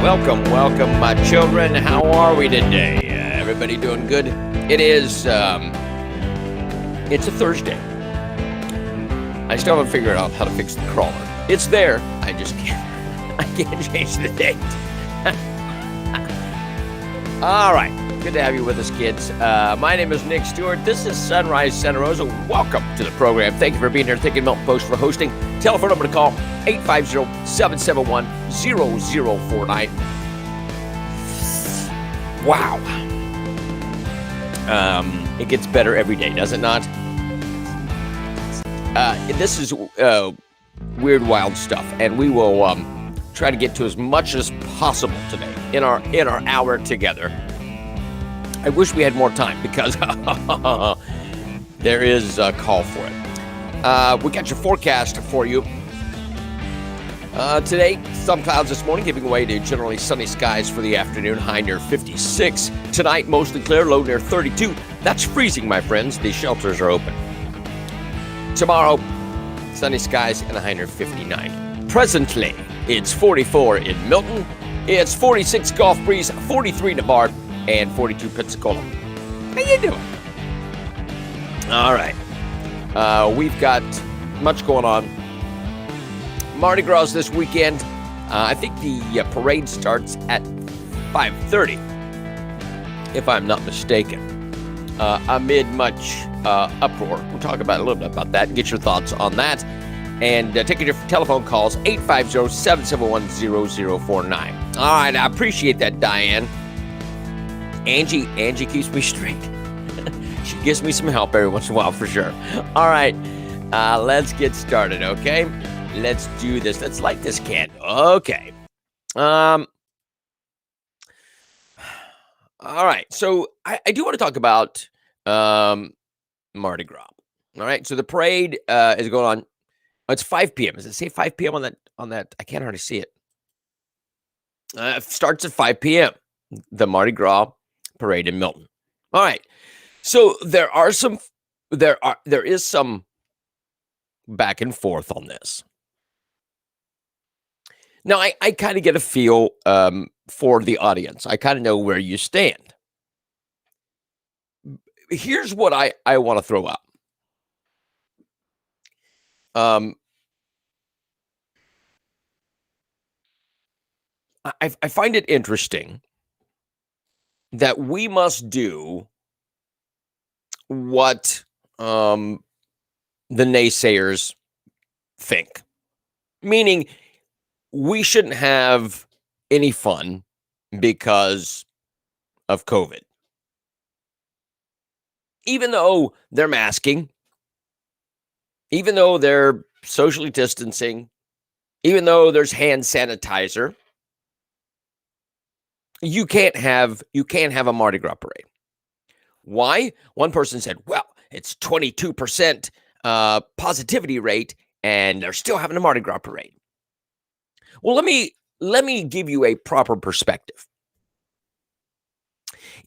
Welcome, my children. How are we today? Everybody doing good? It is, it's a Thursday. I still haven't figured out how to fix the crawler. It's there. I just can't, I can't change the date. All right. Good to have you with us, kids. My name is Nick Stewart. This is Sunrise Santa Rosa. Welcome to the program. Thank you for being here. Thank you, Milton Post, for hosting. Telephone number to call, 850-771-0049. Wow. It gets better every day, does it not? This is weird, wild stuff, and we will try to get to as much as possible today in our hour together. I wish we had more time because there is a call for it. We got your forecast for you. Today, some clouds this morning, giving way to generally sunny skies for the afternoon, high near 56. Tonight, mostly clear, low near 32. That's freezing, my friends. The shelters are open. Tomorrow, sunny skies and a high near 59. Presently, it's 44 in Milton. It's 46 Gulf Breeze, 43 Navarre, and 42 Pensacola. How you doing? All right. We've got much going on. Mardi Gras this weekend. I think the parade starts at 5:30, if I'm not mistaken. Amid much uproar. We'll talk about a little bit about that and get your thoughts on that. And take your telephone calls, 850-771-0049. All right, I appreciate that, Diane. Angie keeps me straight. She gives me some help every once in a while, for sure. All right, let's get started, okay? Let's do this. Let's light this candle. Okay. All right, so I do want to talk about Mardi Gras. All right, so the parade is going on. It's 5 p.m. Does it say 5 p.m. on that? I can't hardly see it. It starts at 5 p.m. The Mardi Gras parade in Milton. All right. So there is some back and forth on this. Now, I kind of get a feel for the audience. I kind of know where you stand. Here's what I want to throw out. I find it interesting that we must do what the naysayers think. Meaning, we shouldn't have any fun because of COVID. Even though they're masking, even though they're socially distancing, even though there's hand sanitizer, you can't have a Mardi Gras parade. Why? One person said, well, it's 22% positivity rate, and they're still having a Mardi Gras parade. Well, let me give you a proper perspective.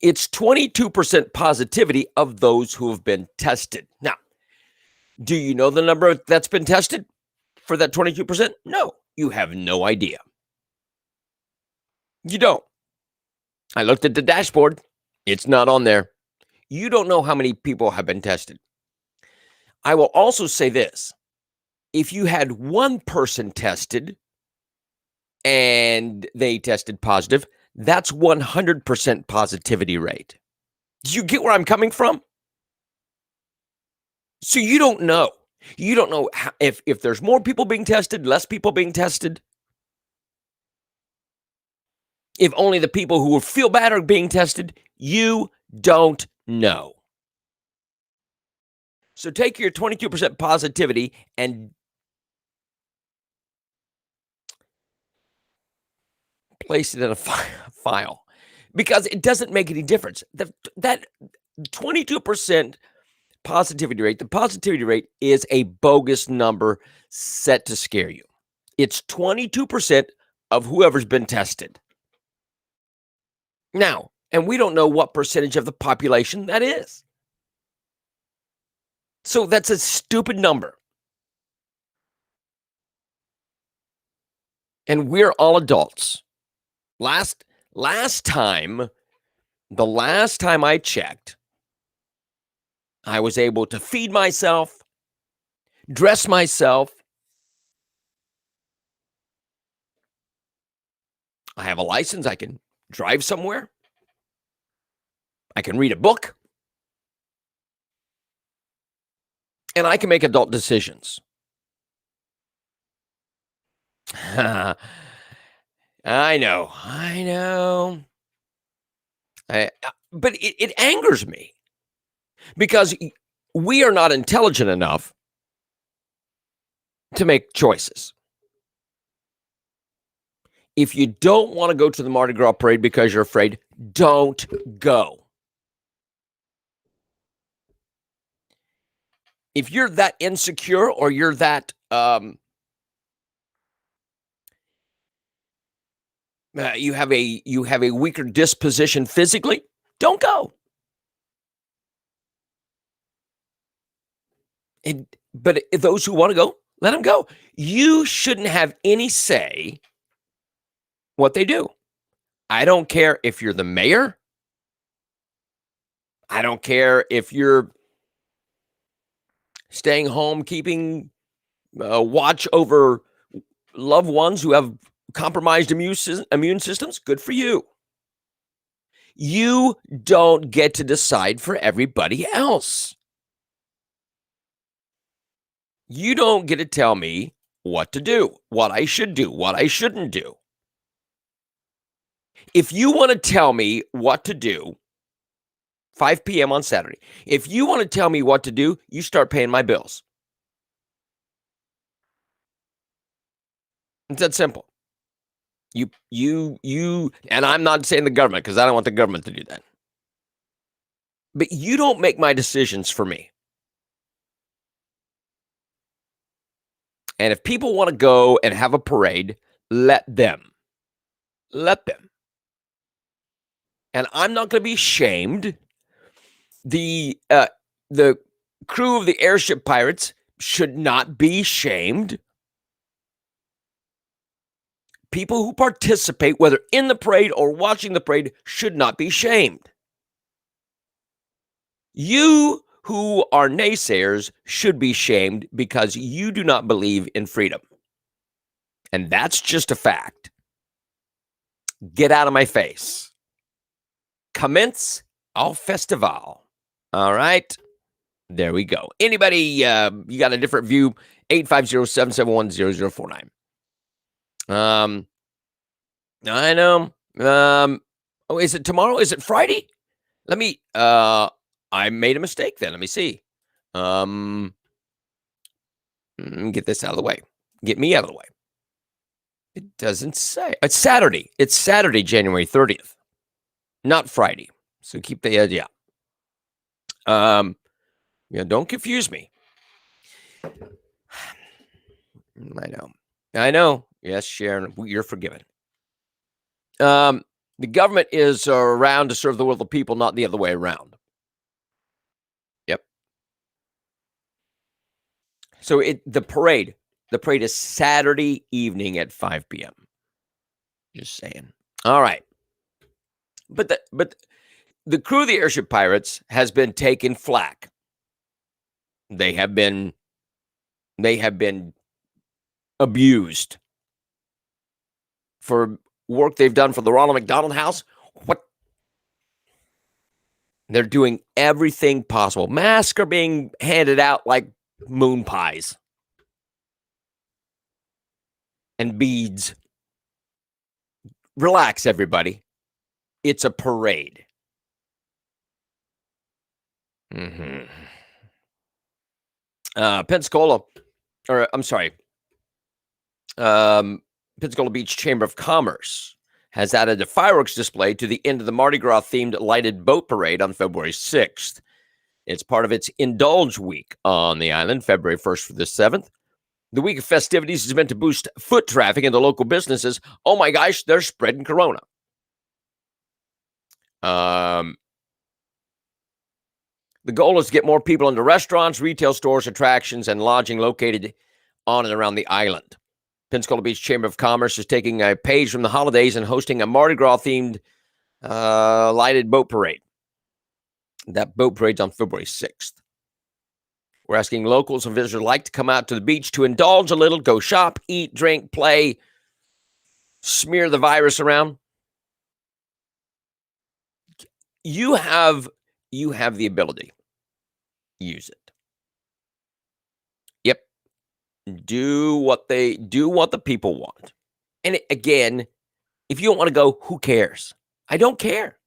It's 22% positivity of those who have been tested. Now, do you know the number that's been tested for that 22%? No, you have no idea. You don't. I looked at the dashboard. It's not on there. You don't know how many people have been tested. I will also say this. If you had one person tested and they tested positive, that's 100% positivity rate. Do you get where I'm coming from? So you don't know. You don't know if there's more people being tested, less people being tested. If only the people who will feel bad are being tested, you don't know. So take your 22% positivity and place it in a file, because it doesn't make any difference. That 22% positivity rate, the positivity rate is a bogus number set to scare you. It's 22% of whoever's been tested. Now, and we don't know what percentage of the population that is. So that's a stupid number. And we're all adults. Last time, the last time I checked, I was able to feed myself, dress myself. I have a license. I can drive somewhere. I can read a book. And I can make adult decisions. I know. But it angers me because we are not intelligent enough to make choices. If you don't want to go to the Mardi Gras parade because you're afraid, don't go. If you're that insecure or you're that you have a weaker disposition physically, don't go. But those who want to go, let them go. You shouldn't have any say what they do. I don't care if you're the mayor. I don't care if you're staying home, keeping watch over loved ones who have compromised immune systems. Good for you. You don't get to decide for everybody else. You don't get to tell me what to do, what I should do, what I shouldn't do. If you want to tell me what to do, 5 p.m. on Saturday, if you want to tell me what to do, you start paying my bills. It's that simple. You, and I'm not saying the government because I don't want the government to do that. But you don't make my decisions for me. And if people want to go and have a parade, let them. Let them. And I'm not going to be shamed. The crew of the airship pirates should not be shamed. People who participate, whether in the parade or watching the parade, should not be shamed. You who are naysayers should be shamed because you do not believe in freedom. And that's just a fact. Get out of my face. Commence au festival. All right. There we go. Anybody, you got a different view? 850-771-0049. I know. Oh, is it tomorrow? Is it Friday? Let me, I made a mistake then. Let me see. Get this out of the way. Get me out of the way. It doesn't say. It's Saturday. It's Saturday, January 30th. Not Friday. So keep the idea. Don't confuse me. I know. Yes, Sharon, you're forgiven. The government is around to serve the will of the people, not the other way around. Yep. So the parade is Saturday evening at 5 p.m. Just saying. All right. But the crew of the airship pirates has been taking flack. They have been abused for work they've done for the Ronald McDonald House. What? They're doing everything possible. Masks are being handed out like moon pies and beads. Relax, everybody. It's a parade. Pensacola Beach Chamber of Commerce has added a fireworks display to the end of the Mardi Gras themed lighted boat parade on February 6th. It's part of its Indulge Week on the island, February 1st through the 7th. The week of festivities is meant to boost foot traffic into local businesses. Oh my gosh, they're spreading corona. The goal is to get more people into restaurants, retail stores, attractions, and lodging located on and around the island. Pensacola Beach Chamber of Commerce is taking a page from the holidays and hosting a Mardi Gras-themed lighted boat parade. That boat parade's on February 6th. We're asking locals and visitors like to come out to the beach to indulge a little, go shop, eat, drink, play, smear the virus around. You have the ability. Use it. Yep. Do what the people want. And again, if you don't want to go, who cares? I don't care.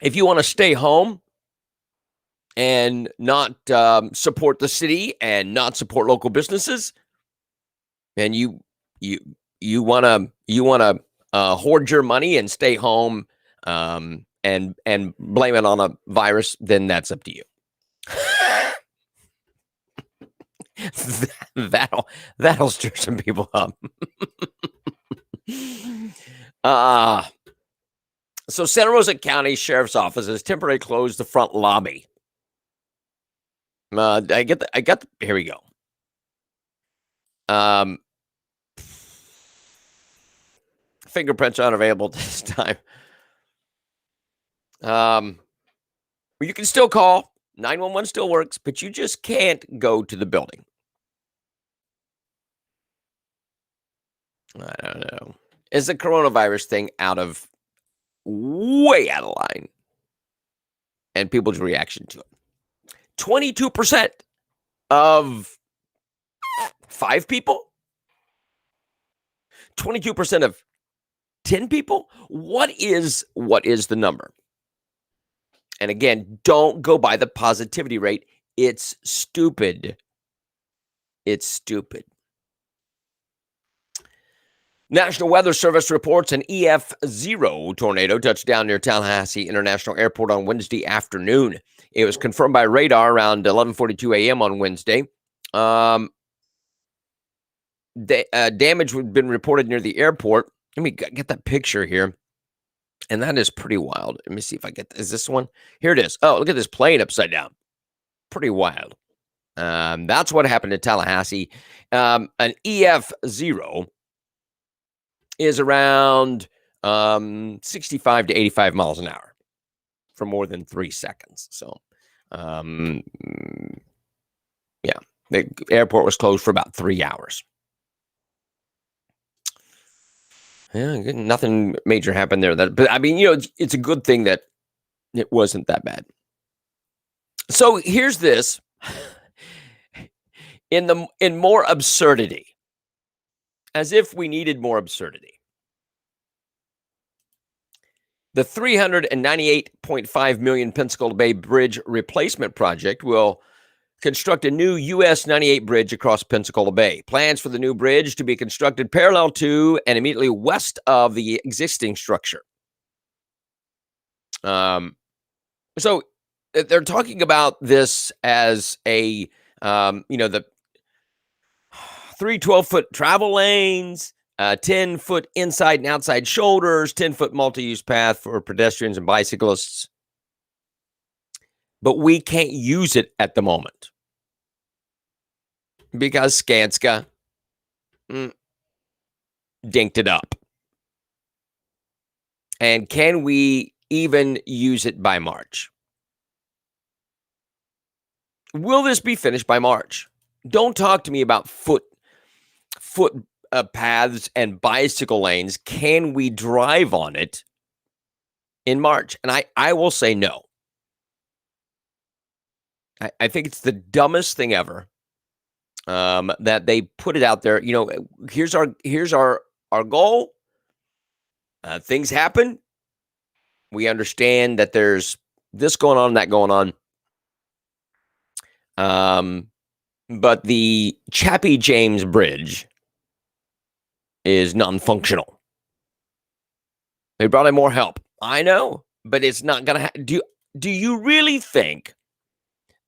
If you want to stay home and not support the city and not support local businesses, and you want to hoard your money and stay home and blame it on a virus, then that's up to you. That'll stir some people up. So Santa Rosa County Sheriff's Office has temporarily closed the front lobby. Here we go. Fingerprints aren't available this time. You can still call. 911 still works, but you just can't go to the building. I don't know. Is the coronavirus thing way out of line? And people's reaction to it. 22% of 5 people? 22% of 10 people? What is the number? And again, don't go by the positivity rate. It's stupid. It's stupid. National Weather Service reports an EF0 tornado touched down near Tallahassee International Airport on Wednesday afternoon. It was confirmed by radar around 11:42 a.m. on Wednesday. Damage had been reported near the airport. Let me get that picture here. And that is pretty wild. Let me see if I get is this one? Here it is. Oh, look at this plane upside down. Pretty wild. That's what happened to Tallahassee. An EF0 is around 65 to 85 miles an hour for more than 3 seconds. So, yeah, the airport was closed for about 3 hours. Yeah, nothing major happened there. But I mean, it's a good thing that it wasn't that bad. So here's this in more absurdity, as if we needed more absurdity. The $398.5 million Pensacola Bay Bridge replacement project will construct a new US 98 bridge across Pensacola Bay. Plans for the new bridge to be constructed parallel to and immediately west of the existing structure. So they're talking about this as the 3 12-foot travel lanes, 10-foot inside and outside shoulders, 10-foot multi-use path for pedestrians and bicyclists. But we can't use it at the moment because Skanska dinked it up. And can we even use it by March? Will this be finished by March? Don't talk to me about foot paths and bicycle lanes. Can we drive on it in March? And I will say no. I think it's the dumbest thing ever that they put it out there. Here's our goal. Things happen. We understand that there's this going on, that going on. But the Chappie James Bridge is non-functional. They brought in more help. I know, but it's not going to do you really think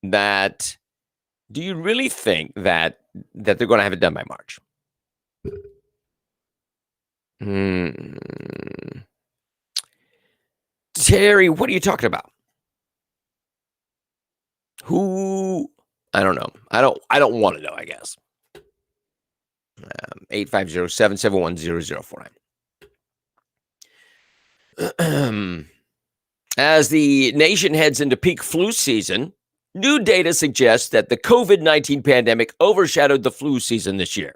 that they're going to have it done by March? Terry, what are you talking about? I don't know. I don't want to know, I guess. 850-771-0049. As the nation heads into peak flu season, new data suggests that the COVID-19 pandemic overshadowed the flu season this year.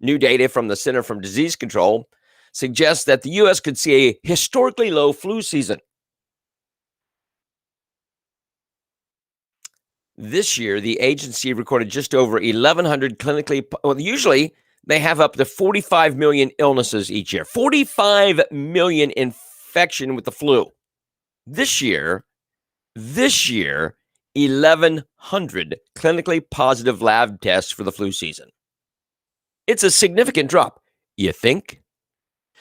New data from the Center for Disease Control suggests that the U.S. could see a historically low flu season. This year, the agency recorded just over 1,100 clinically, well, usually they have up to 45 million illnesses each year. 45 million infection with the flu. This year, 1,100 clinically positive lab tests for the flu season. It's a significant drop, you think,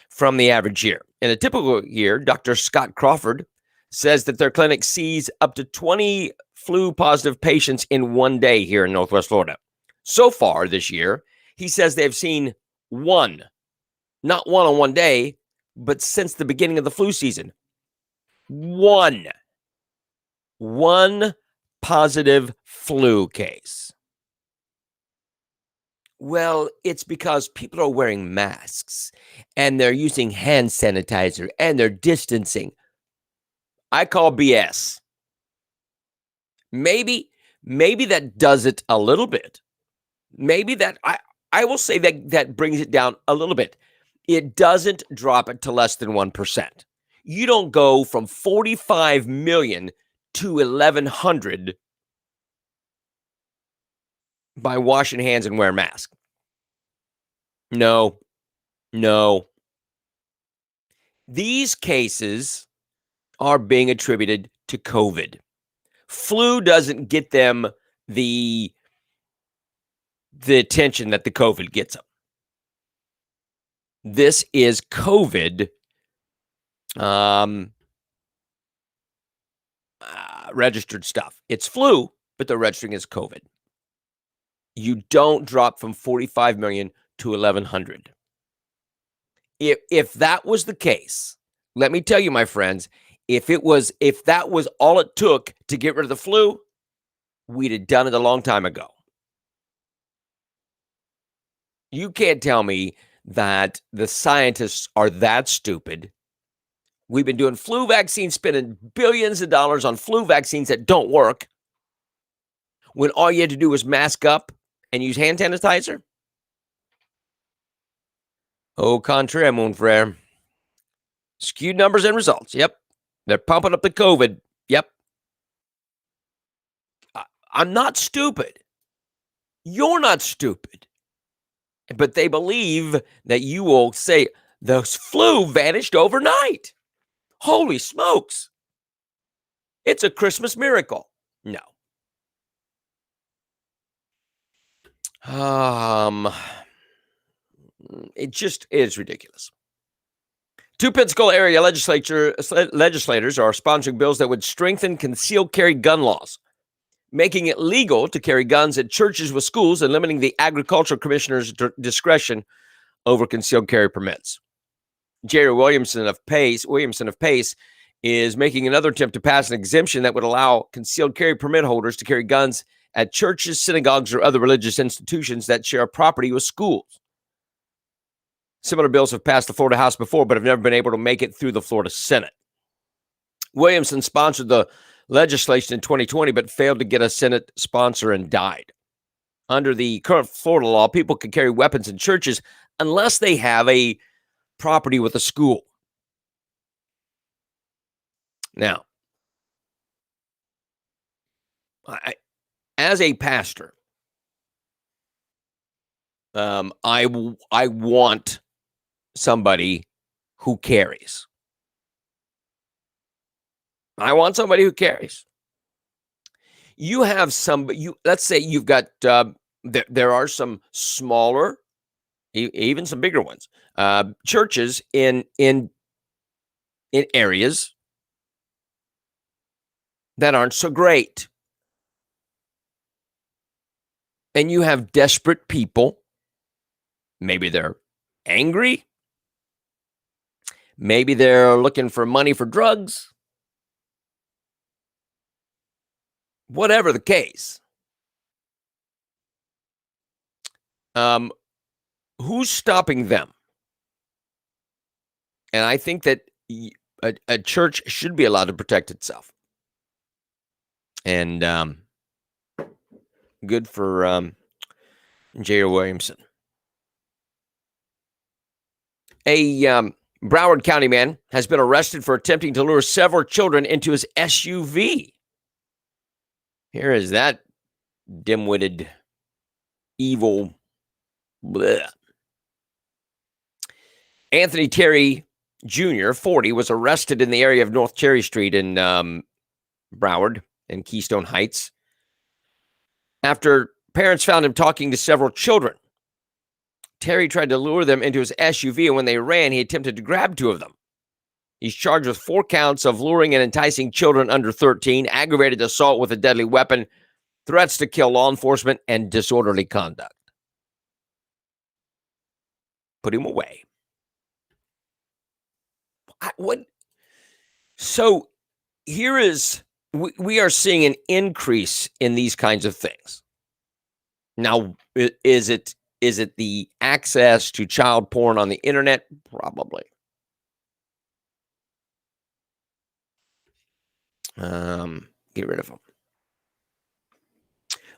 from the average year. In a typical year, Dr. Scott Crawford says that their clinic sees up to 20 flu-positive patients in one day here in Northwest Florida. So far this year, he says they've seen one, not one on one day, but since the beginning of the flu season. One positive flu case. Well, it's because people are wearing masks and they're using hand sanitizer and they're distancing. I call BS. Maybe that does it a little bit. Maybe that, I will say that brings it down a little bit. It doesn't drop it to less than 1%. You don't go from 45 million to 1,100 by washing hands and wearing masks. No. These cases are being attributed to COVID. Flu doesn't get them the attention that the COVID gets them. This is COVID registered stuff. It's flu, but they're registering as COVID. You don't drop from 45 million to 1,100. If that was the case, let me tell you, my friends, if that was all it took to get rid of the flu, we'd have done it a long time ago. You can't tell me that the scientists are that stupid. We've been doing flu vaccines, spending billions of dollars on flu vaccines that don't work, when all you had to do was mask up and use hand sanitizer. Au contraire, mon frère. Skewed numbers and results. Yep. They're pumping up the COVID. Yep. I'm not stupid. You're not stupid. But they believe that you will say, the flu vanished overnight. Holy smokes. It's a Christmas miracle. No. It just is ridiculous. Two Pensacola area legislators are sponsoring bills that would strengthen concealed carry gun laws, making it legal to carry guns at churches with schools and limiting the agricultural commissioner's discretion over concealed carry permits. Jerry Williamson of Pace is making another attempt to pass an exemption that would allow concealed carry permit holders to carry guns at churches, synagogues, or other religious institutions that share property with schools. Similar bills have passed the Florida House before, but have never been able to make it through the Florida Senate. Williamson sponsored the legislation in 2020, but failed to get a Senate sponsor and died. Under the current Florida law, people can carry weapons in churches unless they have a property with a school. Now, as a pastor, I want somebody who carries. I want somebody who carries. You have somebody, let's say you've got, there are some smaller, even some bigger ones, churches in areas that aren't so great. And you have desperate people. Maybe they're angry. Maybe they're looking for money for drugs. Whatever the case, Who's stopping them? And I think that a church should be allowed to protect itself. And good for J.O. Williamson. A Broward County man has been arrested for attempting to lure several children into his SUV. Here is that dim-witted, evil. Bleh. Anthony Terry Jr., 40, was arrested in the area of North Cherry Street in Broward and Keystone Heights after parents found him talking to several children. Terry tried to lure them into his SUV, and when they ran, he attempted to grab two of them. He's charged with 4 counts of luring and enticing children under 13, aggravated assault with a deadly weapon, threats to kill law enforcement, and disorderly conduct. Put him away. What? So here is, we are seeing an increase in these kinds of things. Now, is it the access to child porn on the internet? Probably. Get rid of them.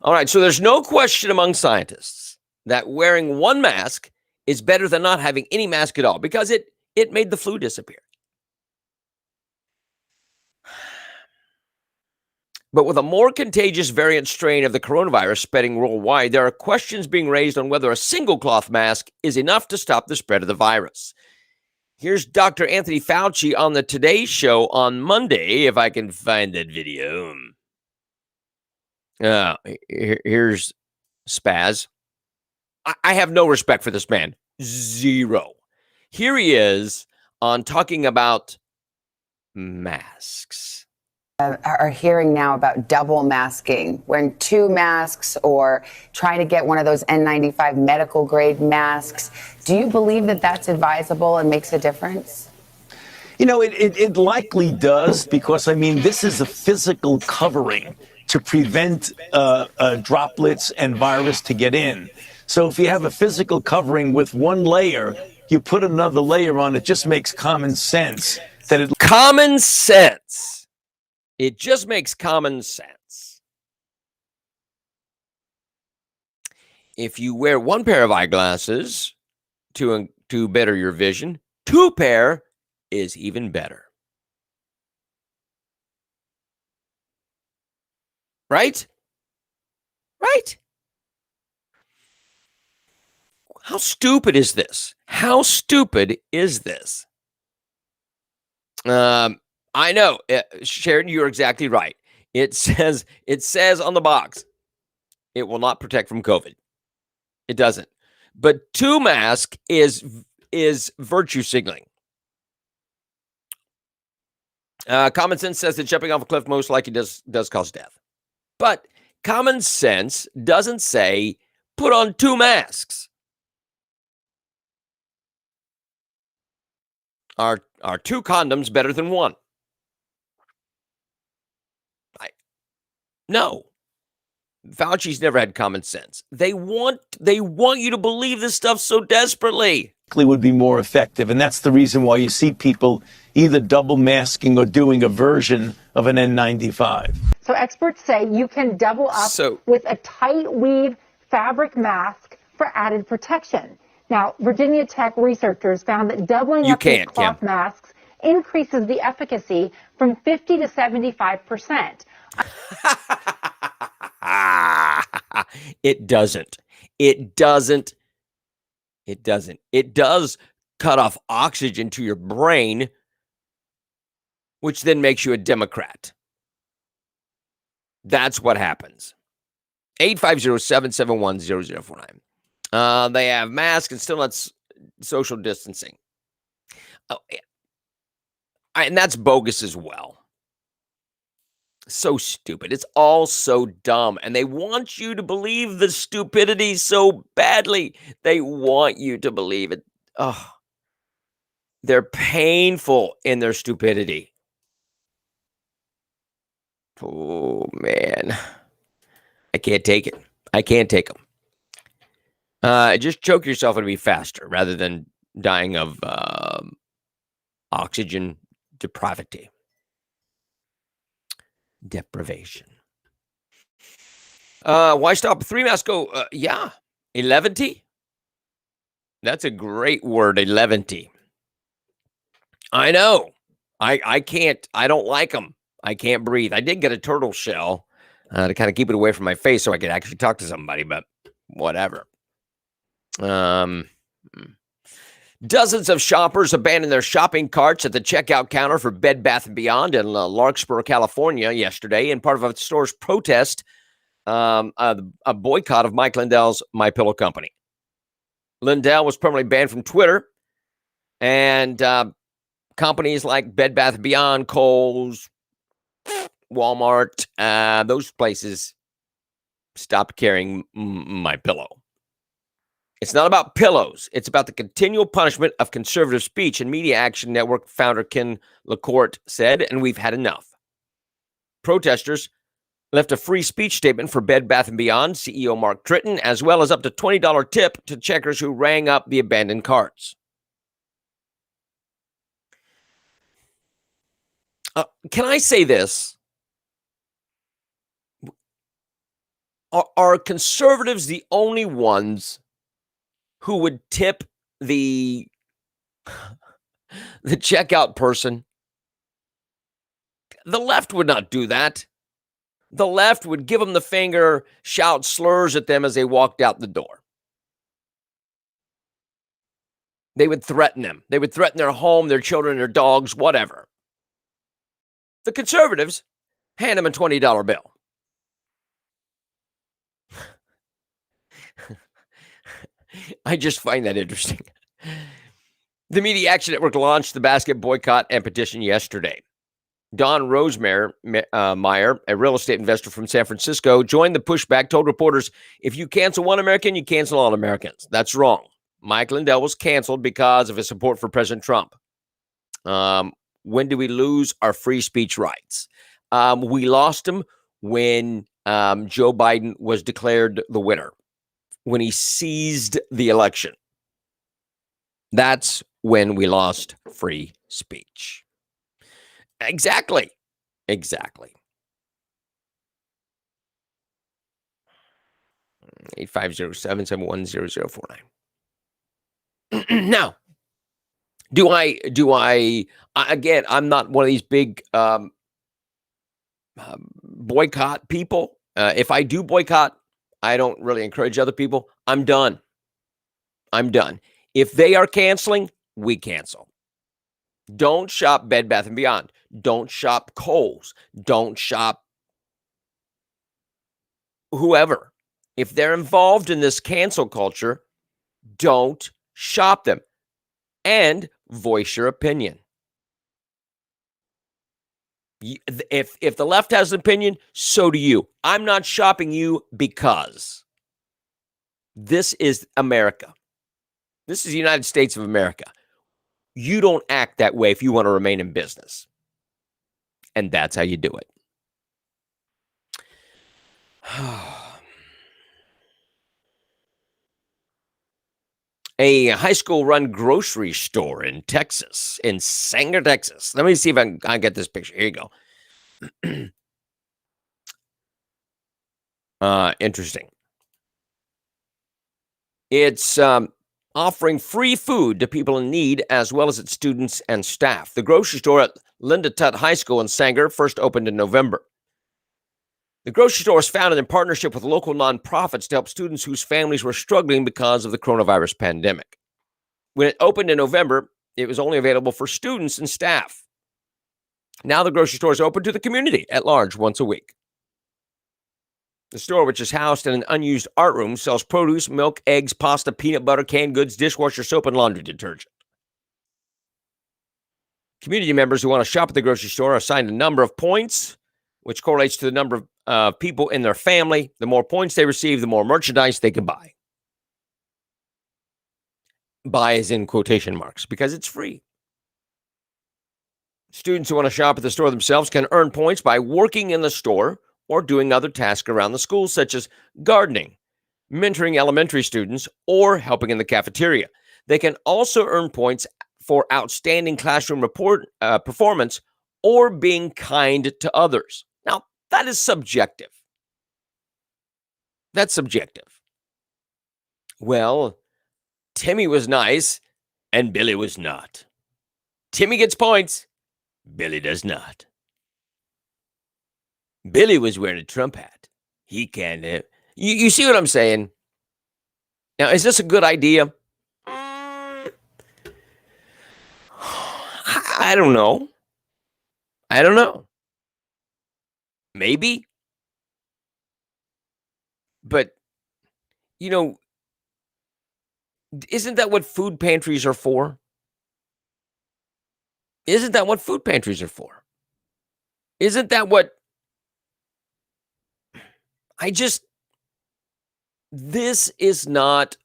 All right, so there's no question among scientists that wearing one mask is better than not having any mask at all because it made the flu disappear. But with a more contagious variant strain of the coronavirus spreading worldwide, there are questions being raised on whether a single cloth mask is enough to stop the spread of the virus. Here's Dr. Anthony Fauci on the Today Show on Monday, if I can find that video. Here's Spaz. I have no respect for this man. Zero. Here he is on talking about masks. Are hearing now about double masking, wearing 2 masks or trying to get one of those N95 medical grade masks. Do you believe that that's advisable and makes a difference? You know, it likely does because, I mean, this is a physical covering to prevent droplets and virus to get in. So if you have a physical covering with one layer, you put another layer on, it just makes common sense. Common sense. It just makes common sense. If you wear 1 pair of eyeglasses to better your vision, 2 pair is even better. Right? Right? How stupid is this? How stupid is this? I know, Sharon, you're exactly right. It says on the box, it will not protect from COVID. It doesn't. But 2 mask is virtue signaling. Common sense says that jumping off a cliff most likely does cause death. But common sense doesn't say put on 2 masks. Are 2 condoms better than 1? No. Fauci's never had common sense. They want you to believe this stuff so desperately. Would be more effective, and that's the reason why you see people either double masking or doing a version of an N95. So experts say you can double up with a tight weave fabric mask for added protection. Now, Virginia Tech researchers found that doubling up these cloth masks increases the efficacy from 50 to 75%. It doesn't. It doesn't. It doesn't. It does cut off oxygen to your brain, which then makes you a Democrat. That's what happens. 850-771-0049. They have masks and still not social distancing. Oh, yeah. And that's bogus as well. So stupid. It's all so dumb. And they want you to believe the stupidity so badly. They want you to believe it. Oh, they're painful in their stupidity. Oh, man. I can't take it. I can't take them. Just choke yourself and be faster rather than dying of oxygen depravity. Deprivation. Why stop? 3 masks go. 11T. That's a great word, 11T. I know. I can't. I don't like them. I can't breathe. I did get a turtle shell to kind of keep it away from my face so I could actually talk to somebody, but whatever. Dozens of shoppers abandoned their shopping carts at the checkout counter for Bed Bath & Beyond in Larkspur, California yesterday in part of a store's protest, a boycott of Mike Lindell's My Pillow Company. Lindell was permanently banned from Twitter, and companies like Bed Bath & Beyond, Kohl's, Walmart, those places stopped carrying My Pillow. It's not about pillows. It's about the continual punishment of conservative speech, and Media Action Network founder Ken LaCourte said, and we've had enough. Protesters left a free speech statement for Bed Bath & Beyond CEO Mark Tritton, as well as up to $20 tip to checkers who rang up the abandoned carts. Can I say this? Are conservatives the only ones who would tip the checkout person? The left would not do that. The left would give them the finger, shout slurs at them as they walked out the door. They would threaten them. They would threaten their home, their children, their dogs, whatever. The conservatives hand them a $20 bill. I just find that interesting. The Media Action Network launched the basket boycott and petition yesterday. Don Rosemeyer, a real estate investor from San Francisco, joined the pushback, told reporters, if you cancel one American, you cancel all Americans. That's wrong. Mike Lindell was canceled because of his support for President Trump. When do we lose our free speech rights? We lost them when Joe Biden was declared the winner, when he seized the election. That's when we lost free speech. Exactly. 850-771-0049. Now, do I again, I'm not one of these big boycott people. If I do boycott, I don't really encourage other people. I'm done. If they are canceling, we cancel. Don't shop Bed Bath & Beyond. Don't shop Kohl's. Don't shop whoever. If they're involved in this cancel culture, don't shop them. And voice your opinion. If the left has an opinion, so do you. I'm not shopping you because this is America. This is the United States of America. You don't act that way if you want to remain in business. And that's how you do it. A high school-run grocery store in Texas, in Sanger, Texas. Let me see if I can get this picture. Here you go. Interesting. It's offering free food to people in need, as well as its students and staff. The grocery store at Linda Tutt High School in Sanger first opened in November. The grocery store was founded in partnership with local nonprofits to help students whose families were struggling because of the coronavirus pandemic. When it opened in November, it was only available for students and staff. Now the grocery store is open to the community at large once a week. The store, which is housed in an unused art room, sells produce, milk, eggs, pasta, peanut butter, canned goods, dishwasher soap, and laundry detergent. Community members who want to shop at the grocery store are assigned a number of points, which correlates to the number of people in their family. The more points they receive, the more merchandise they can buy. Buy is in quotation marks because it's free. Students who want to shop at the store themselves can earn points by working in the store or doing other tasks around the school, such as gardening, mentoring elementary students, or helping in the cafeteria. They can also earn points for outstanding classroom performance or being kind to others. Now, that is subjective. That's subjective. Well, Timmy was nice and Billy was not. Timmy gets points. Billy does not. Billy was wearing a Trump hat. He can't. You see what I'm saying? Now, is this a good idea? I don't know. I don't know. Maybe. But, isn't that what food pantries are for? Isn't that what food pantries are for? Isn't that what this is not.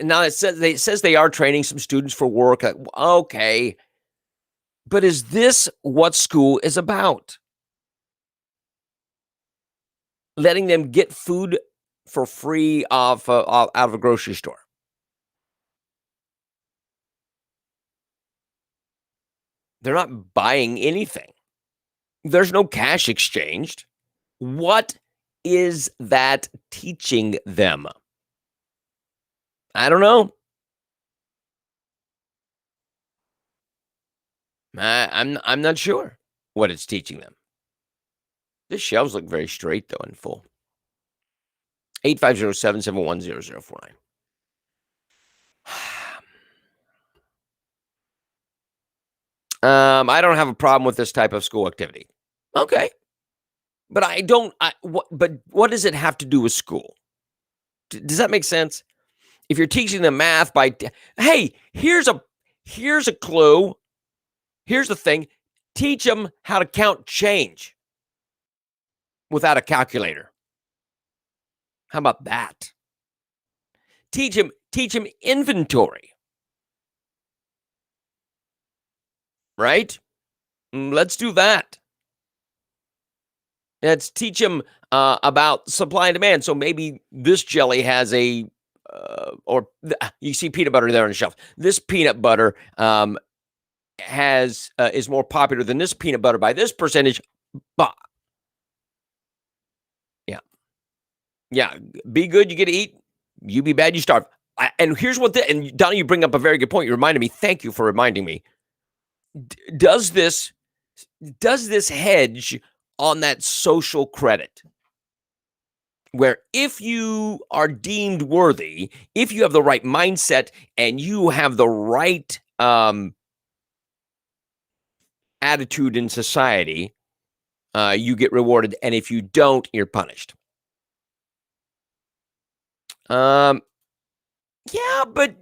Now it says they are training some students for work. Okay. But is this what school is about? Letting them get food for free out of a grocery store. They're not buying anything. There's no cash exchanged. What is that teaching them? I don't know. I'm not sure what it's teaching them. The shelves look very straight, though, and full. 850-771-0049. I don't have a problem with this type of school activity. Okay. But what does it have to do with school? Does that make sense? If you're teaching them math hey, here's a clue. Here's the thing. Teach them how to count change without a calculator. How about that? Teach them inventory. Right? Let's do that. Let's teach them about supply and demand. So maybe this jelly has you see peanut butter there on the shelf. This peanut butter is more popular than this peanut butter by this percentage. But yeah, be good, you get to eat. You be bad, you starve. And here's and Donna, you bring up a very good point. You reminded me. Thank you for reminding me. Does this hedge on that social credit, where if you are deemed worthy, if you have the right mindset and you have the right attitude in society, you get rewarded, and if you don't, you're punished. Yeah, but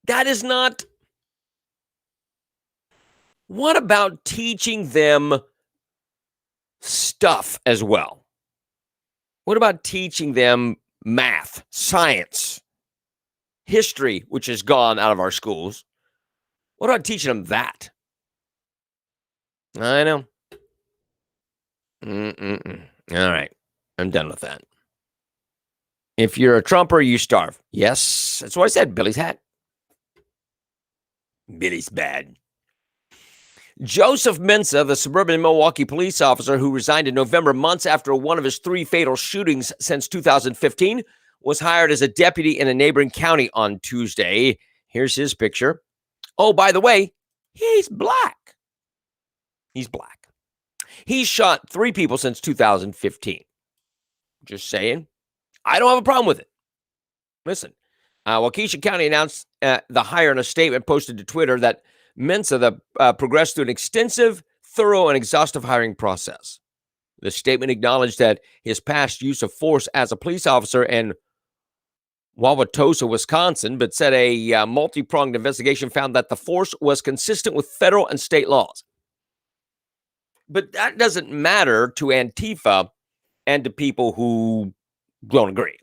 that is not. What about teaching them stuff as well? What about teaching them math, science, history, which is gone out of our schools? What about teaching them that? I know. All right. I'm done with that. If you're a Trumper, you starve. Yes, that's what I said. Billy's hat. Billy's bad. Joseph Mensah, the suburban Milwaukee police officer who resigned in November, months after one of his 3 fatal shootings since 2015, was hired as a deputy in a neighboring county on Tuesday. Here's his picture. Oh, by the way, he's black. He's black. He's shot 3 people since 2015. Just saying. I don't have a problem with it. Listen, Waukesha County announced the hire in a statement posted to Twitter that Mensah progressed through an extensive, thorough, and exhaustive hiring process. The statement acknowledged that his past use of force as a police officer in Wauwatosa, Wisconsin, but said a multi-pronged investigation found that the force was consistent with federal and state laws. But that doesn't matter to Antifa and to people who don't agree.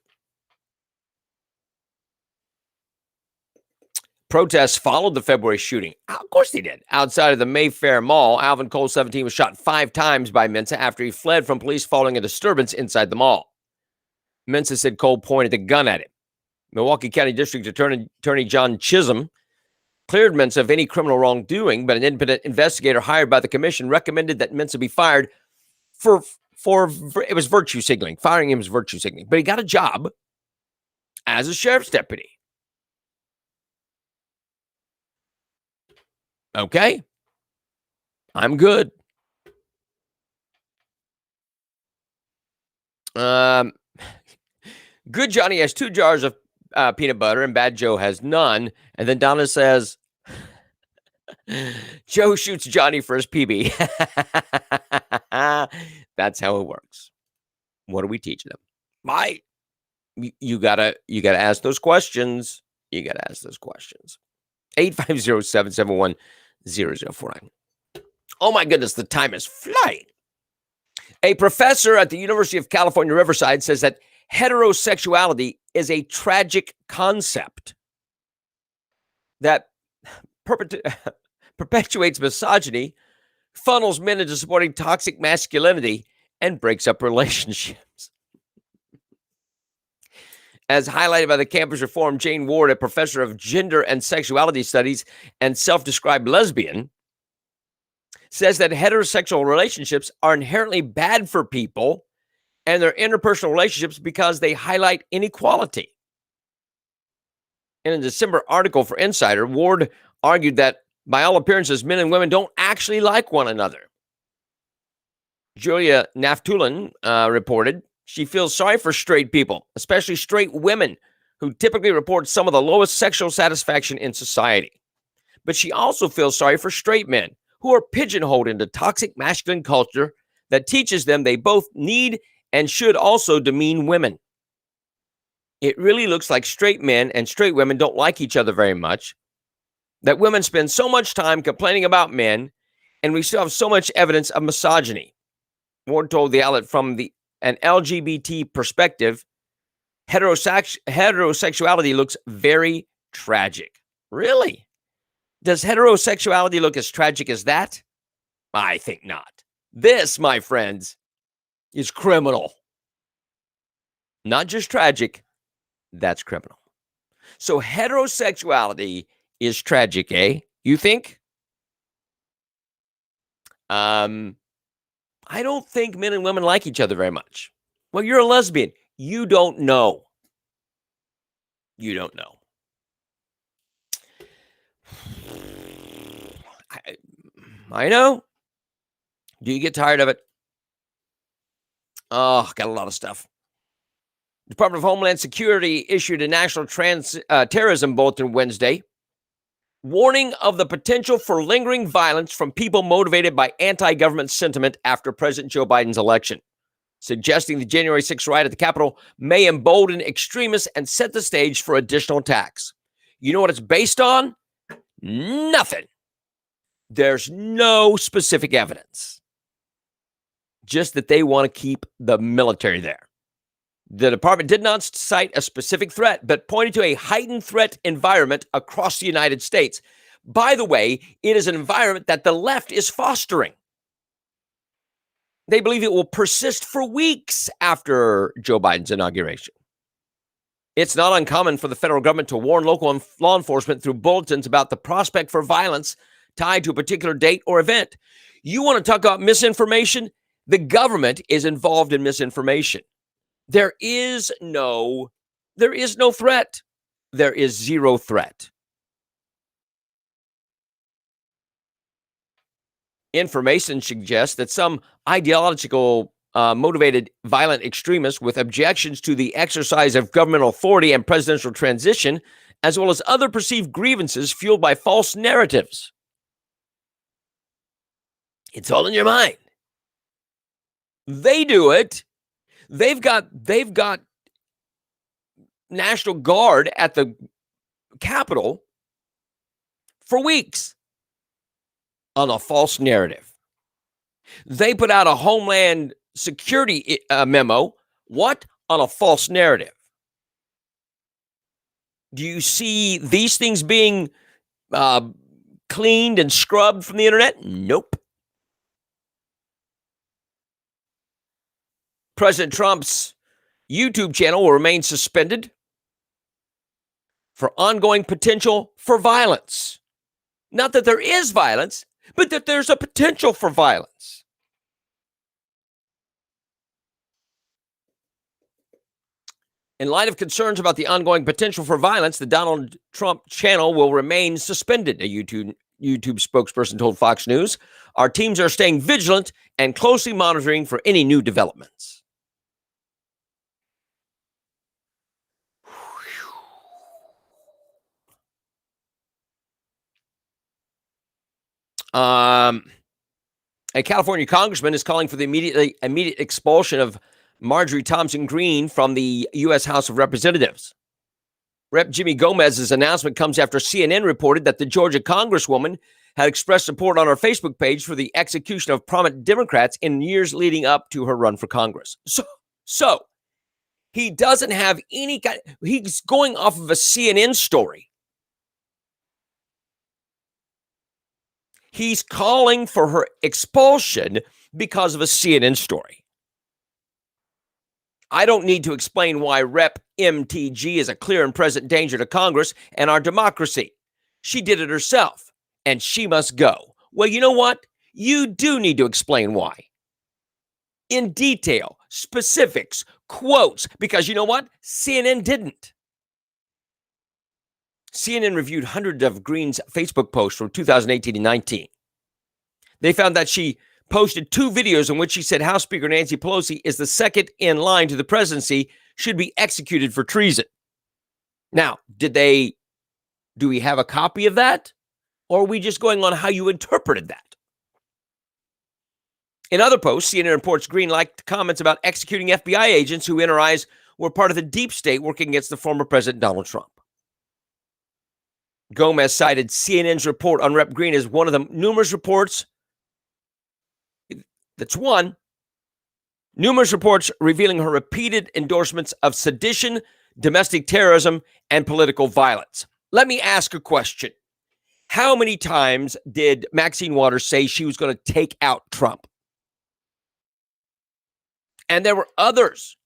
Protests followed the February shooting. Of course they did. Outside of the Mayfair Mall, Alvin Cole, 17, was shot 5 times by Mensah after he fled from police following a disturbance inside the mall. Mensah said Cole pointed the gun at him. Milwaukee County District Attorney John Chisholm cleared Mensah of any criminal wrongdoing, but an independent investigator hired by the commission recommended that Mensah be fired for it was virtue signaling. Firing him was virtue signaling, but he got a job as a sheriff's deputy. Okay, I'm good. Good Johnny has 2 jars of peanut butter and Bad Joe has none. And then Donna says, Joe shoots Johnny for his PB. That's how it works. What are we teaching them? You gotta ask those questions. You gotta ask those questions. 850-771-0049. Oh my goodness, the time is flying. A professor at the University of California, Riverside says that heterosexuality is a tragic concept that perpetuates misogyny, funnels men into supporting toxic masculinity, and breaks up relationships. As highlighted by the campus reform, Jane Ward, a professor of gender and sexuality studies and self-described lesbian, says that heterosexual relationships are inherently bad for people and their interpersonal relationships because they highlight inequality. In a December article for Insider, Ward argued that, by all appearances, men and women don't actually like one another. Julia Naftulin reported she feels sorry for straight people, especially straight women, who typically report some of the lowest sexual satisfaction in society. But she also feels sorry for straight men who are pigeonholed into toxic masculine culture that teaches them they both need and should also demean women. It really looks like straight men and straight women don't like each other very much, that women spend so much time complaining about men, and we still have so much evidence of misogyny. Ward told the outlet, from an LGBT perspective, heterosexuality looks very tragic. Really? Does heterosexuality look as tragic as that? I think not. This, my friends, is criminal. Not just tragic, that's criminal. So heterosexuality is tragic, eh? You think? I don't think men and women like each other very much. Well, you're a lesbian. You don't know. You don't know. I know. Do you get tired of it? Oh, got a lot of stuff. Department of Homeland Security issued a national terrorism bulletin Wednesday, warning of the potential for lingering violence from people motivated by anti-government sentiment after President Joe Biden's election, suggesting the January 6th riot at the Capitol may embolden extremists and set the stage for additional attacks. You know what it's based on? Nothing. There's no specific evidence. Just that they want to keep the military there. The department did not cite a specific threat, but pointed to a heightened threat environment across the United States. By the way, it is an environment that the left is fostering. They believe it will persist for weeks after Joe Biden's inauguration. It's not uncommon for the federal government to warn local law enforcement through bulletins about the prospect for violence tied to a particular date or event. You want to talk about misinformation? The government is involved in misinformation. There is no threat. There is zero threat. Information suggests that some ideological motivated violent extremists with objections to the exercise of governmental authority and presidential transition, as well as other perceived grievances fueled by false narratives. It's all in your mind. They do it. They've got National Guard at the Capitol for weeks on a false narrative. They put out a Homeland Security memo. What? On a false narrative. Do you see these things being cleaned and scrubbed from the internet? Nope. President Trump's YouTube channel will remain suspended. for ongoing potential for violence. Not that there is violence, but that there's a potential for violence. In light of concerns about the ongoing potential for violence, the Donald Trump channel will remain suspended, a YouTube spokesperson told Fox News. Our teams are staying vigilant and closely monitoring for any new developments. A California congressman is calling for the immediate expulsion of Marjorie Thompson Greene from the U.S. House of Representatives. Rep. Jimmy Gomez's announcement comes after CNN reported that the Georgia congresswoman had expressed support on her Facebook page for the execution of prominent Democrats in years leading up to her run for Congress. So he doesn't have any kind. He's going off of a CNN story. He's calling for her expulsion because of a CNN story. I don't need to explain why Rep. MTG is a clear and present danger to Congress and our democracy. She did it herself, and she must go. Well, you know what? You do need to explain why. In detail, specifics, quotes, because you know what? CNN didn't. CNN reviewed hundreds of Greene's Facebook posts from 2018 and 19. They found that she posted 2 videos in which she said House Speaker Nancy Pelosi is the second in line to the presidency, should be executed for treason. Now, do we have a copy of that? Or are we just going on how you interpreted that? In other posts, CNN reports Greene liked comments about executing FBI agents who, in her eyes, were part of the deep state working against the former President Donald Trump. Gomez cited CNN's report on Rep. Greene as one of the numerous reports revealing her repeated endorsements of sedition, domestic terrorism, and political violence. Let me ask a question. How many times did Maxine Waters say she was going to take out Trump? And there were others.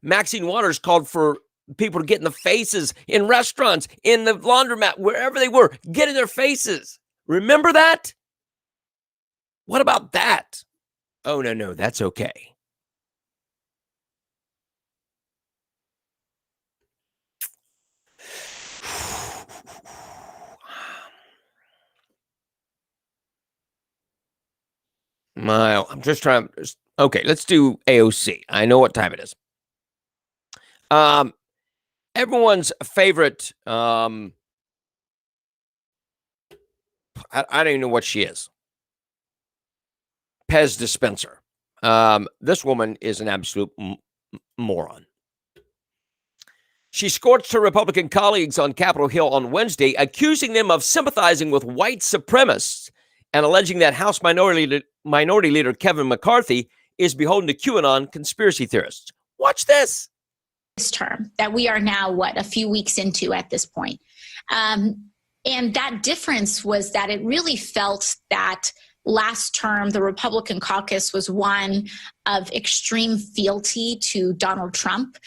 Maxine Waters called for people to get in the faces in restaurants, in the laundromat, wherever they were, get in their faces. Remember that? What about that? Oh, no, that's okay. I'm just trying. Okay, let's do AOC. I know what time it is. Everyone's favorite. I don't even know what she is. Pez dispenser. This woman is an absolute moron. She scorched her Republican colleagues on Capitol Hill on Wednesday, accusing them of sympathizing with white supremacists and alleging that House Minority Leader Kevin McCarthy is beholden to QAnon conspiracy theorists. Watch this. This term that we are now, a few weeks into at this point. And that difference was that it really felt that last term, the Republican caucus was one of extreme fealty to Donald Trump.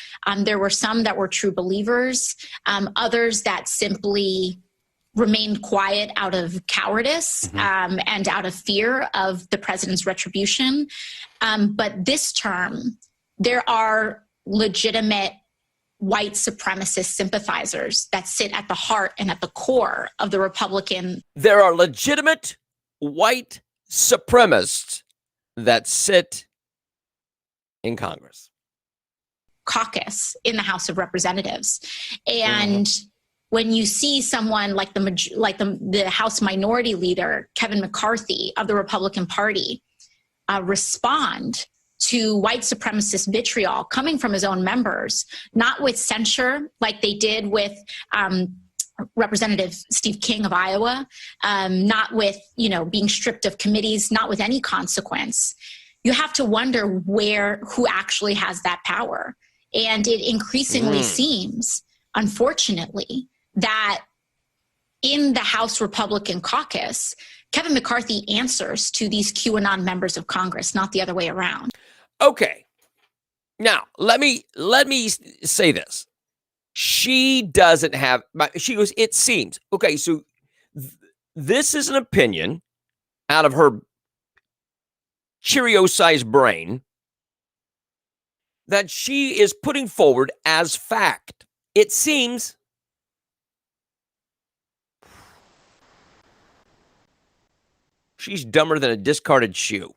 There were some that were true believers, others that simply remained quiet out of cowardice and out of fear of the president's retribution. But this term, there are legitimate white supremacist sympathizers that sit at the heart and at the core of the Republican. There are legitimate white supremacists that sit in Congress. Caucus in the House of Representatives. And when you see someone like the House Minority Leader, Kevin McCarthy of the Republican Party, respond to white supremacist vitriol coming from his own members, not with censure like they did with Representative Steve King of Iowa, not with, being stripped of committees, not with any consequence. You have to wonder who actually has that power. And it increasingly seems, unfortunately, that in the House Republican caucus, Kevin McCarthy answers to these QAnon members of Congress, not the other way around. Okay. Now, let me say this. She doesn't have, she goes, it seems. Okay, so this is an opinion out of her Cheerio-sized brain that she is putting forward as fact. It seems. She's dumber than a discarded shoe.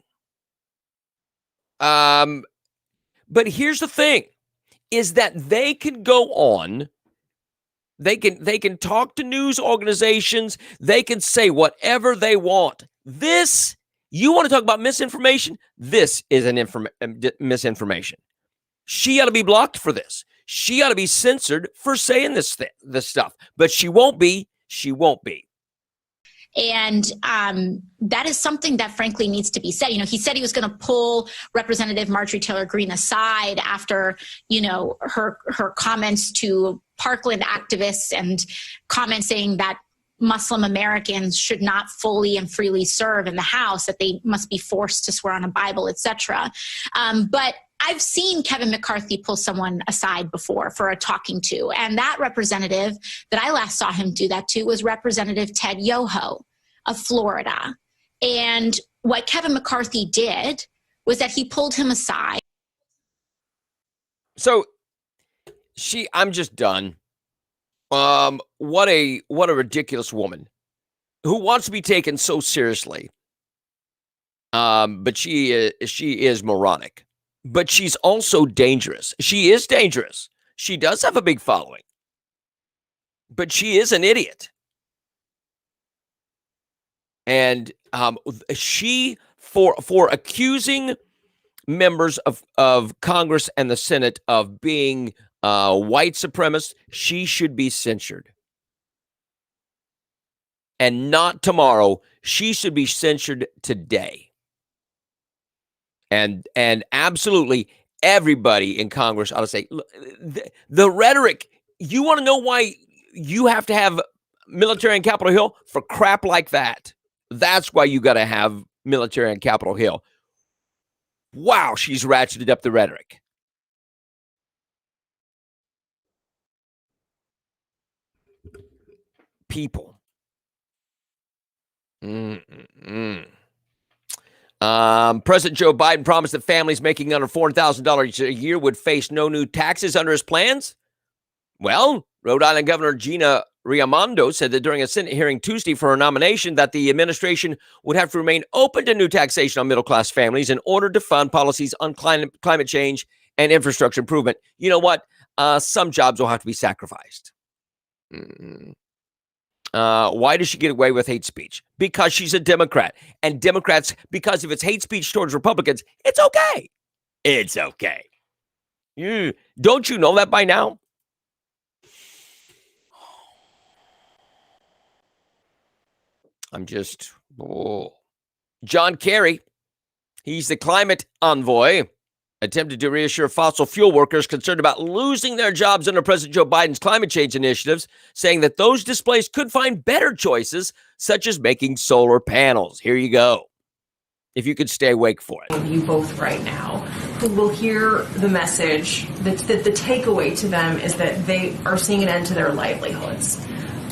But here's the thing, is that they can go on, they can talk to news organizations, they can say whatever they want. This, you want to talk about misinformation? This is misinformation. She ought to be blocked for this. She ought to be censored for saying this stuff. But she won't be. She won't be. And that is something that frankly needs to be said. You know, he said he was going to pull Representative Marjorie Taylor Greene aside after, you know, her comments to Parkland activists and comments saying that Muslim Americans should not fully and freely serve in the House, that they must be forced to swear on a Bible, etc. But I've seen Kevin McCarthy pull someone aside before for a talking to. And that representative that I last saw him do that to was Representative Ted Yoho of Florida. And what Kevin McCarthy did was that he pulled him aside. So I'm just done. What a ridiculous woman who wants to be taken so seriously. But she is moronic. But she's also dangerous. She is dangerous. She does have a big following. But she is an idiot. And she, for accusing members of Congress and the Senate of being white supremacists, she should be censured. And not tomorrow. She should be censured today. And absolutely everybody in Congress ought to say, the rhetoric, you want to know why you have to have military on Capitol Hill? For crap like that. That's why you got to have military on Capitol Hill. Wow, she's ratcheted up the rhetoric. People. President Joe Biden promised that families making under $400,000 a year would face no new taxes under his plans. Well, Rhode Island Governor Gina Raimondo said that during a Senate hearing Tuesday for her nomination that the administration would have to remain open to new taxation on middle-class families in order to fund policies on climate change and infrastructure improvement. You know what? Some jobs will have to be sacrificed. Why does she get away with hate speech? Because she's a Democrat. And Democrats, because if it's hate speech towards Republicans, it's okay. It's okay. Don't you know that by now? John Kerry, he's the climate envoy, attempted to reassure fossil fuel workers concerned about losing their jobs under President Joe Biden's climate change initiatives, saying that those displaced could find better choices, such as making solar panels. Here you go. If you could stay awake for it. You both right now, who will hear the message that the takeaway to them is that they are seeing an end to their livelihoods.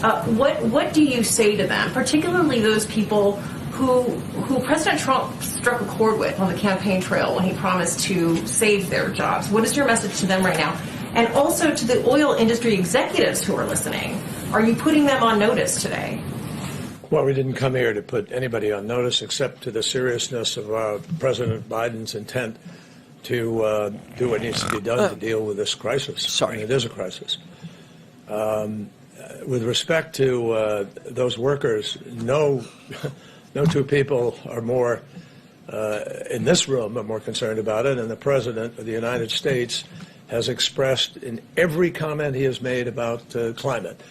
What do you say to them, particularly those people who President Trump struck a chord with on the campaign trail when he promised to save their jobs? What is your message to them right now? And also to the oil industry executives who are listening. Are you putting them on notice today? Well, we didn't come here to put anybody on notice except to the seriousness of President Biden's intent to do what needs to be done to deal with this crisis. Sorry. And it is a crisis. With respect to those workers, no two people are more in this room are more concerned about it, and the President of the United States has expressed in every comment he has made about climate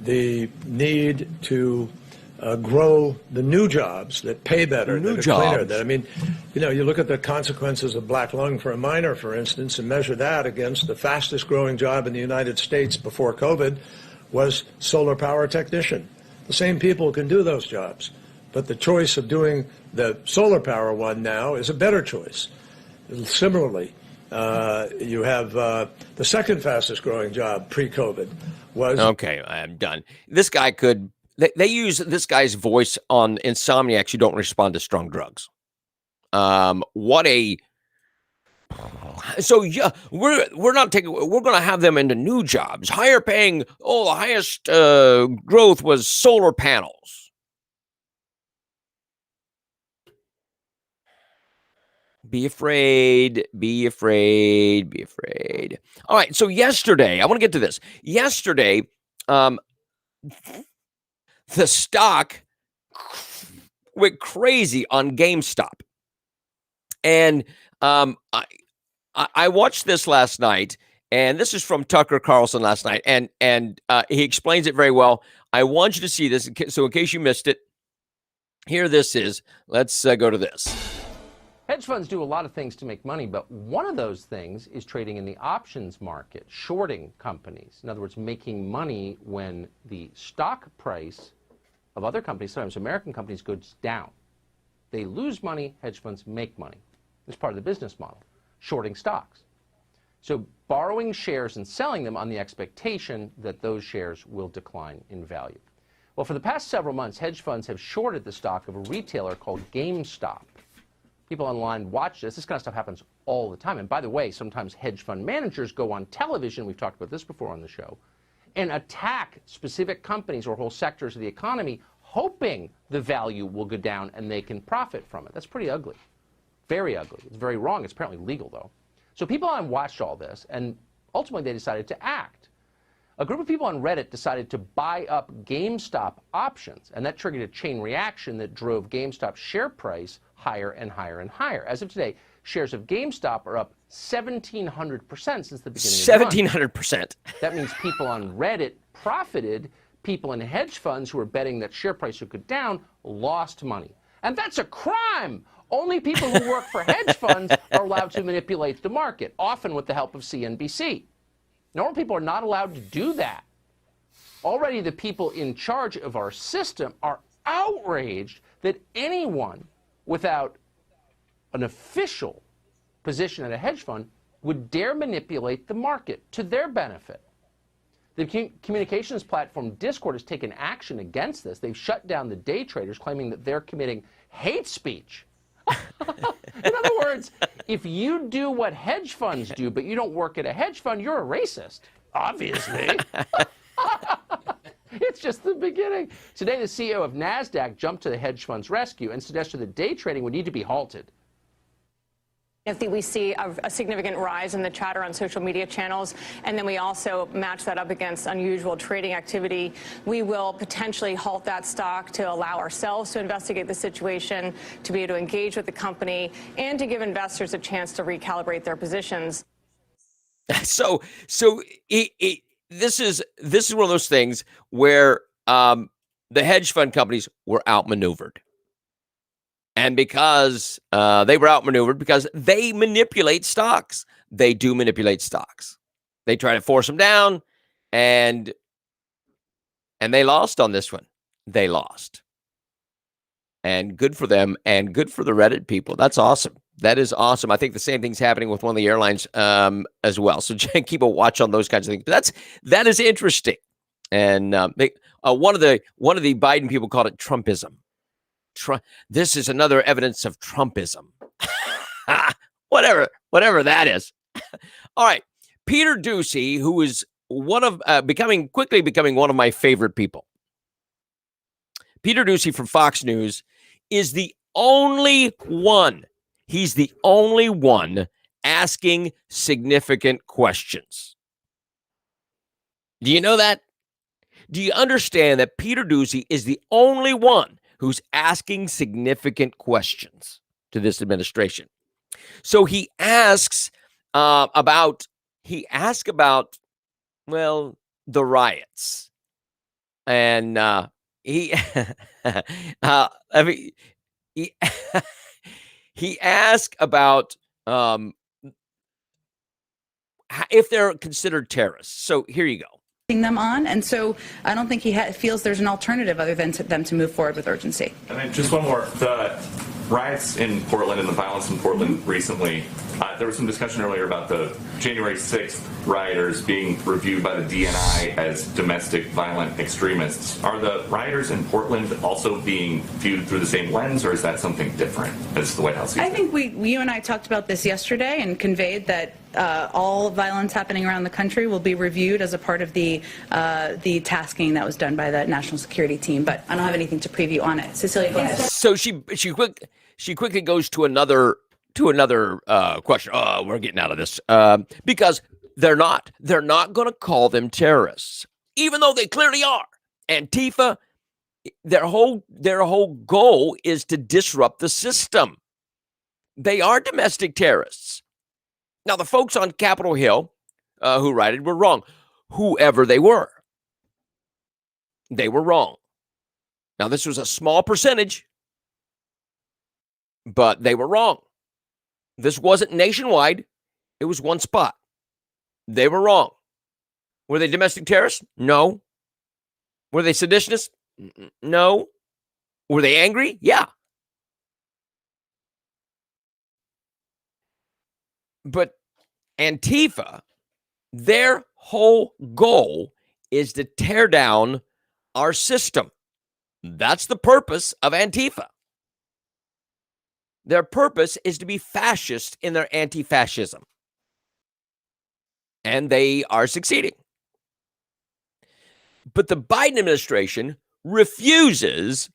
the need to grow the new jobs that pay better, that are cleaner. That, I mean, you look at the consequences of black lung for a miner, for instance, and measure that against the fastest growing job in the United States before COVID was solar power technician. The same people can do those jobs, but the choice of doing the solar power one now is a better choice. Similarly, You have the second fastest growing job pre-COVID was... Okay, I'm done. This guy could... They use this guy's voice on insomniacs who don't respond to strong drugs. What a... So yeah, we're not taking. We're going to have them into new jobs, higher paying. Oh, the highest growth was solar panels. Be afraid. Be afraid. Be afraid. All right. So yesterday, I want to get to this. Yesterday, the stock went crazy on GameStop, and I watched this last night, and this is from Tucker Carlson last night, and he explains it very well. I want you to see this, so in case you missed it, here this is. Let's go to this. Hedge funds do a lot of things to make money, but one of those things is trading in the options market, shorting companies. In other words, making money when the stock price of other companies, sometimes American companies, goes down. They lose money, hedge funds make money. It's part of the business model. Shorting stocks. So borrowing shares and selling them on the expectation that those shares will decline in value. Well, for the past several months, hedge funds have shorted the stock of a retailer called GameStop. People online watch this. This kind of stuff happens all the time. And by the way, sometimes hedge fund managers go on television, we've talked about this before on the show, and attack specific companies or whole sectors of the economy, hoping the value will go down and they can profit from it. That's pretty ugly. Very ugly. It's very wrong. It's apparently legal, though. So people online watched all this, and ultimately they decided to act. A group of people on Reddit decided to buy up GameStop options, and that triggered a chain reaction that drove GameStop's share price higher and higher and higher. As of today, shares of GameStop are up 1,700% since the beginning of the month. 1,700%. That means people on Reddit profited. People in hedge funds who were betting that share price would go down lost money. And that's a crime! Only people who work for hedge funds are allowed to manipulate the market, often with the help of CNBC. Normal people are not allowed to do that. Already the people in charge of our system are outraged that anyone without an official position at a hedge fund would dare manipulate the market to their benefit. The communications platform Discord has taken action against this. They've shut down the day traders, claiming that they're committing hate speech. In other words, if you do what hedge funds do, but you don't work at a hedge fund, you're a racist. Obviously. It's just the beginning. Today, the CEO of NASDAQ jumped to the hedge fund's rescue and suggested that day trading would need to be halted. If we see a significant rise in the chatter on social media channels, and then we also match that up against unusual trading activity, we will potentially halt that stock to allow ourselves to investigate the situation, to be able to engage with the company, and to give investors a chance to recalibrate their positions. So this is one of those things where the hedge fund companies were outmaneuvered. And because they were outmaneuvered, because they manipulate stocks. They do manipulate stocks. They try to force them down, and they lost on this one. They lost. And good for them, and good for the Reddit people. That's awesome. That is awesome. I think the same thing's happening with one of the airlines as well. So keep a watch on those kinds of things. But that is interesting. And one of the Biden people called it Trumpism. This is another evidence of Trumpism. whatever that is. All right. Peter Doocy, who is quickly becoming one of my favorite people. Peter Doocy from Fox News is the only one. He's the only one asking significant questions. Do you know that? Do you understand that Peter Doocy is the only one who's asking significant questions to this administration? So he asks about, well, the riots. And he asked about if they're considered terrorists. So here you go. Them on, and so I don't think he feels there's an alternative other than them to move forward with urgency. And then just one more. The riots in Portland and the violence in Portland recently, there was some discussion earlier about the January 6th rioters being reviewed by the DNI as domestic violent extremists. Are the rioters in Portland also being viewed through the same lens, or is that something different as the White House sees it? I think you and I talked about this yesterday and conveyed that all violence happening around the country will be reviewed as a part of the tasking that was done by the national security team. But I don't have anything to preview on it. Cecilia, go ahead. So she quickly goes to another question. Oh, we're getting out of this because they're not going to call them terrorists, even though they clearly are. Antifa, their whole goal is to disrupt the system. They are domestic terrorists. Now, the folks on Capitol Hill who rioted were wrong. Whoever they were wrong. Now, this was a small percentage, but they were wrong. This wasn't nationwide. It was one spot. They were wrong. Were they domestic terrorists? No. Were they seditionists? No. Were they angry? Yeah. But Antifa, their whole goal is to tear down our system. That's the purpose of Antifa. Their purpose is to be fascist in their anti-fascism. And they are succeeding. But the Biden administration refuses.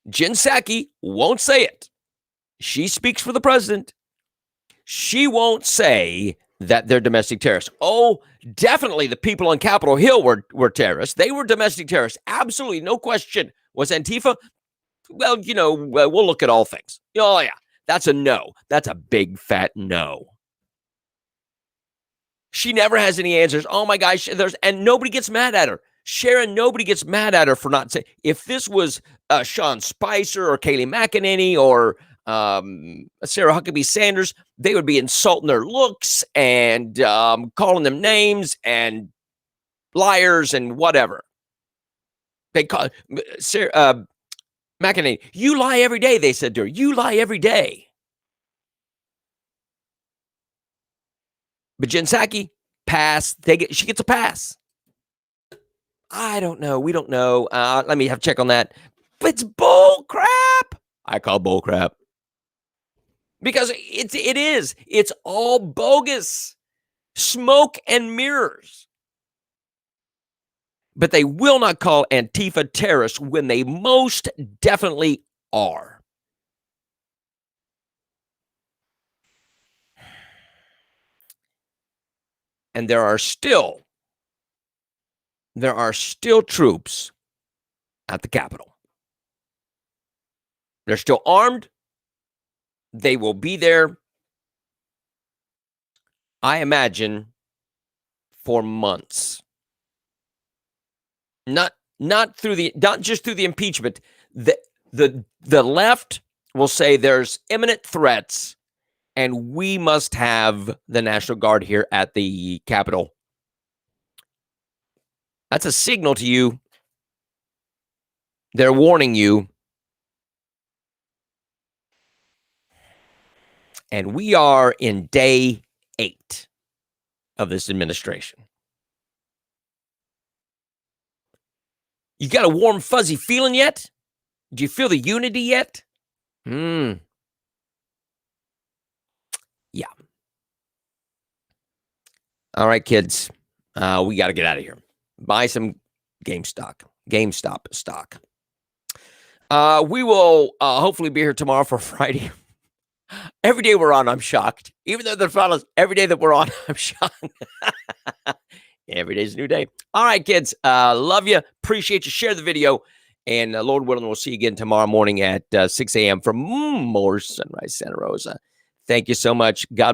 Jen Psaki won't say it. She speaks for the president. She won't say that they're domestic terrorists. Oh, definitely the people on Capitol Hill were terrorists. They were domestic terrorists. Absolutely, no question. Was Antifa? Well, we'll look at all things. Oh, yeah, that's a no. That's a big, fat no. She never has any answers. Oh, my gosh, and nobody gets mad at her. Sharon, nobody gets mad at her for not saying. If this was Sean Spicer or Kayleigh McEnany or Sarah Huckabee Sanders, they would be insulting their looks and calling them names and liars and whatever. They call Sarah McEnany, you lie every day, they said to her. You lie every day. But Jen Psaki, pass. She gets a pass. I don't know. We don't know. Let me have a check on that. But it's bull crap. I call bull crap. Because it is. It's all bogus. Smoke and mirrors. But they will not call Antifa terrorists when they most definitely are. And there are still troops at the Capitol. They're still armed. They will be there, I imagine, for months. Not just through the impeachment. The left will say there's imminent threats, and we must have the National Guard here at the Capitol. That's a signal to you. They're warning you. And we are in day 8 of this administration. You got a warm, fuzzy feeling yet? Do you feel the unity yet? Yeah. All right, kids. We got to get out of here. Buy some GameStop stock. We will hopefully be here tomorrow for Friday. Every day we're on, I'm shocked. Even though they're fellas, every day that we're on, I'm shocked. Every day's a new day. All right, kids. Love you. Appreciate you. Share the video. And Lord willing, we'll see you again tomorrow morning at 6 a.m. for more Sunrise Santa Rosa. Thank you so much. God bless.